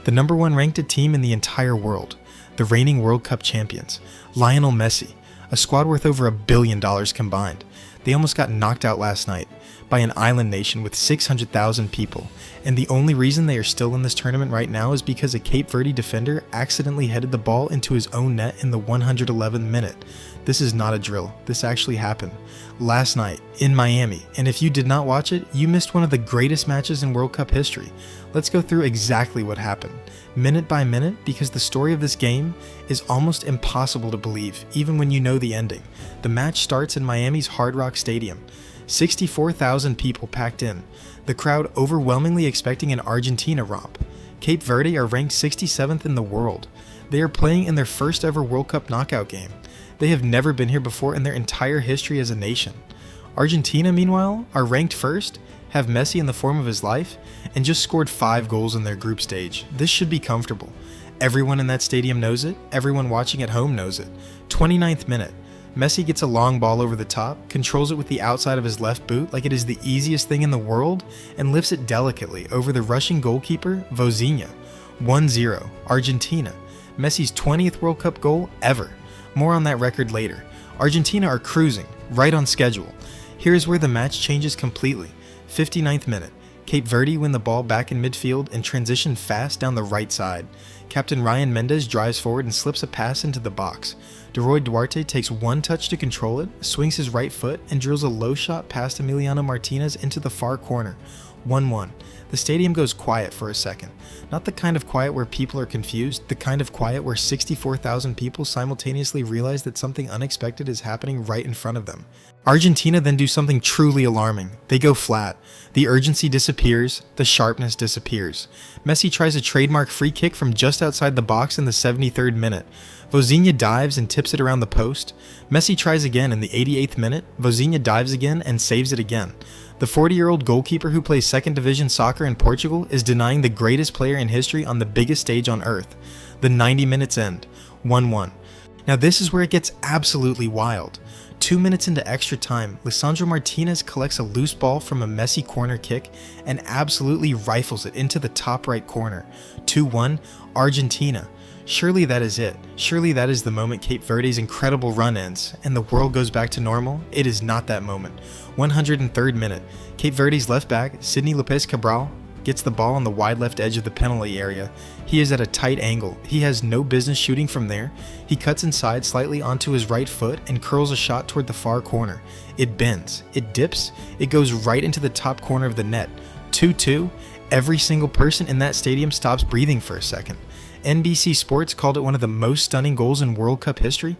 The number one ranked team in the entire world, the reigning World Cup champions, Lionel Messi, a squad worth over $1 billion combined. They almost got knocked out last night by an island nation with 600,000 people, and the only reason they are still in this tournament right now is because a Cape Verde defender accidentally headed the ball into his own net in the 111th minute. This is not a drill. This actually happened last night in Miami, and if you did not watch it, you missed one of the greatest matches in World Cup history. Let's go through exactly what happened, minute by minute, because the story of this game is almost impossible to believe, even when you know the ending. The match starts in Miami's Hard Rock Stadium. 64,000 people packed in, the crowd overwhelmingly expecting an Argentina romp. Cape Verde are ranked 67th in the world. They are playing in their first ever World Cup knockout game. They have never been here before in their entire history as a nation. Argentina, meanwhile, are ranked first, have Messi in the form of his life, and just scored 5 goals in their group stage. This should be comfortable. Everyone in that stadium knows it, everyone watching at home knows it. 29th minute. Messi gets a long ball over the top, controls it with the outside of his left boot like it is the easiest thing in the world, and lifts it delicately over the Russian goalkeeper, Vozinha. 1-0, Argentina. Messi's 20th World Cup goal ever. More on that record later. Argentina are cruising, right on schedule. Here's where the match changes completely. 59th minute. Cape Verde win the ball back in midfield and transition fast down the right side. Captain Ryan Mendes drives forward and slips a pass into the box. Deroy Duarte takes one touch to control it, swings his right foot, and drills a low shot past Lisandro Martínez into the far corner. 1-1. The stadium goes quiet for a second. Not the kind of quiet where people are confused, the kind of quiet where 64,000 people simultaneously realize that something unexpected is happening right in front of them. Argentina then do something truly alarming. They go flat. The urgency disappears, the sharpness disappears. Messi tries a trademark free kick from just outside the box in the 73rd minute. Vozinha dives and tips it around the post. Messi tries again in the 88th minute. Vozinha dives again and saves it again. The 40-year-old goalkeeper who plays second division soccer in Portugal is denying the greatest player in history on the biggest stage on earth. The 90 minutes end. 1-1. Now this is where it gets absolutely wild. 2 minutes into extra time, Lisandro Martínez collects a loose ball from a Messi corner kick and absolutely rifles it into the top right corner. 2-1, Argentina. Surely that is it. Surely that is the moment Cape Verde's incredible run ends, and the world goes back to normal. It is not that moment. 103rd minute. Cape Verde's left back, Sidny Cabral, gets the ball on the wide left edge of the penalty area. He is at a tight angle. He has no business shooting from there. He cuts inside slightly onto his right foot and curls a shot toward the far corner. It bends. It dips. It goes right into the top corner of the net. 2-2. Every single person in that stadium stops breathing for a second. NBC Sports called it one of the most stunning goals in World Cup history.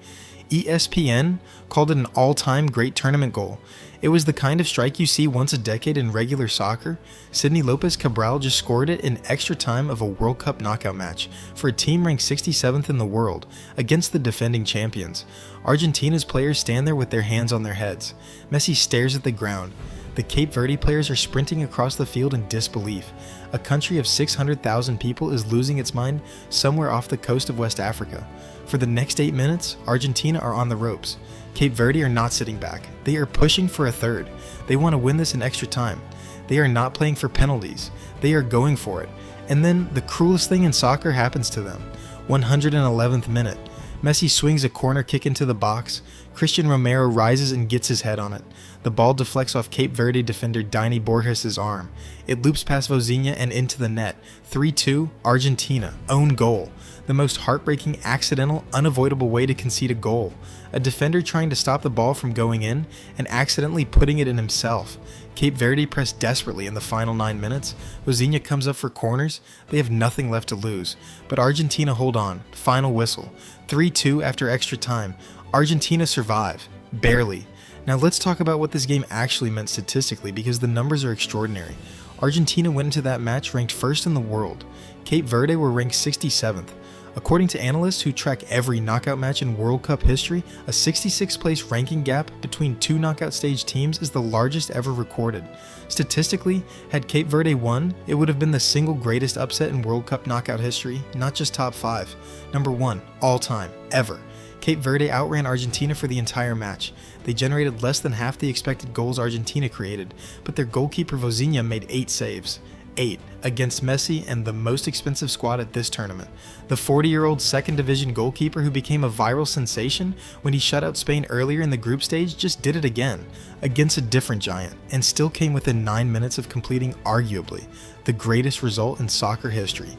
ESPN called it an all-time great tournament goal. It was the kind of strike you see once a decade in regular soccer. Sidny Cabral just scored it in extra time of a World Cup knockout match for a team ranked 67th in the world against the defending champions. Argentina's players stand there with their hands on their heads. Messi stares at the ground. The Cape Verde players are sprinting across the field in disbelief. A country of 600,000 people is losing its mind somewhere off the coast of West Africa. For the next 8 minutes, Argentina are on the ropes. Cape Verde are not sitting back. They are pushing for a third. They want to win this in extra time. They are not playing for penalties. They are going for it. And then the cruelest thing in soccer happens to them. 111th minute. Messi swings a corner kick into the box. Christian Romero rises and gets his head on it. The ball deflects off Cape Verde defender Diney Borges' arm. It loops past Vozinha and into the net. 3-2, Argentina. Own goal. The most heartbreaking, accidental, unavoidable way to concede a goal. A defender trying to stop the ball from going in and accidentally putting it in himself. Cape Verde press desperately in the final 9 minutes. Vozinha comes up for corners. They have nothing left to lose. But Argentina hold on. Final whistle. 3-2 after extra time. Argentina survive. Barely. Now let's talk about what this game actually meant statistically, because the numbers are extraordinary. Argentina went into that match ranked first in the world. Cape Verde were ranked 67th. According to analysts who track every knockout match in World Cup history, a 66th place ranking gap between two knockout stage teams is the largest ever recorded. Statistically, had Cape Verde won, it would have been the single greatest upset in World Cup knockout history, not just top 5. Number 1, all time, ever. Cape Verde outran Argentina for the entire match. They generated less than half the expected goals Argentina created, but their goalkeeper Vozinha made 8 saves. 8 against Messi and the most expensive squad at this tournament. The 40-year-old second division goalkeeper who became a viral sensation when he shut out Spain earlier in the group stage just did it again, against a different giant, and still came within 9 minutes of completing arguably the greatest result in soccer history.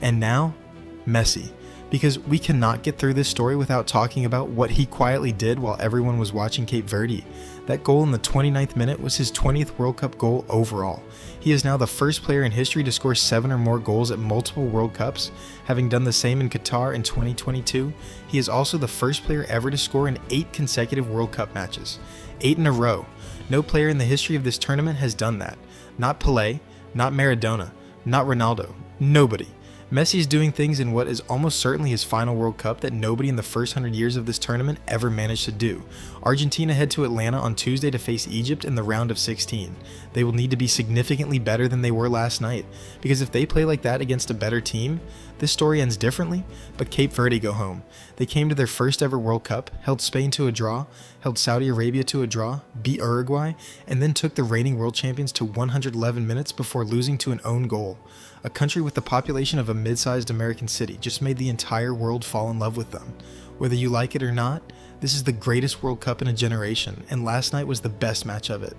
And now, Messi. Because we cannot get through this story without talking about what he quietly did while everyone was watching Cape Verde. That goal in the 29th minute was his 20th World Cup goal overall. He is now the first player in history to score 7 or more goals at multiple World Cups, having done the same in Qatar in 2022. He is also the first player ever to score in 8 consecutive World Cup matches. 8 in a row. No player in the history of this tournament has done that. Not Pelé, not Maradona, not Ronaldo. Nobody. Messi is doing things in what is almost certainly his final World Cup that nobody in the first 100 years of this tournament ever managed to do. Argentina head to Atlanta on Tuesday to face Egypt in the round of 16. They will need to be significantly better than they were last night, because if they play like that against a better team, this story ends differently, but Cape Verde go home. They came to their first ever World Cup, held Spain to a draw, held Saudi Arabia to a draw, beat Uruguay, and then took the reigning world champions to 111 minutes before losing to an own goal. A country with the population of a mid-sized American city just made the entire world fall in love with them. Whether you like it or not, this is the greatest World Cup in a generation, and last night was the best match of it.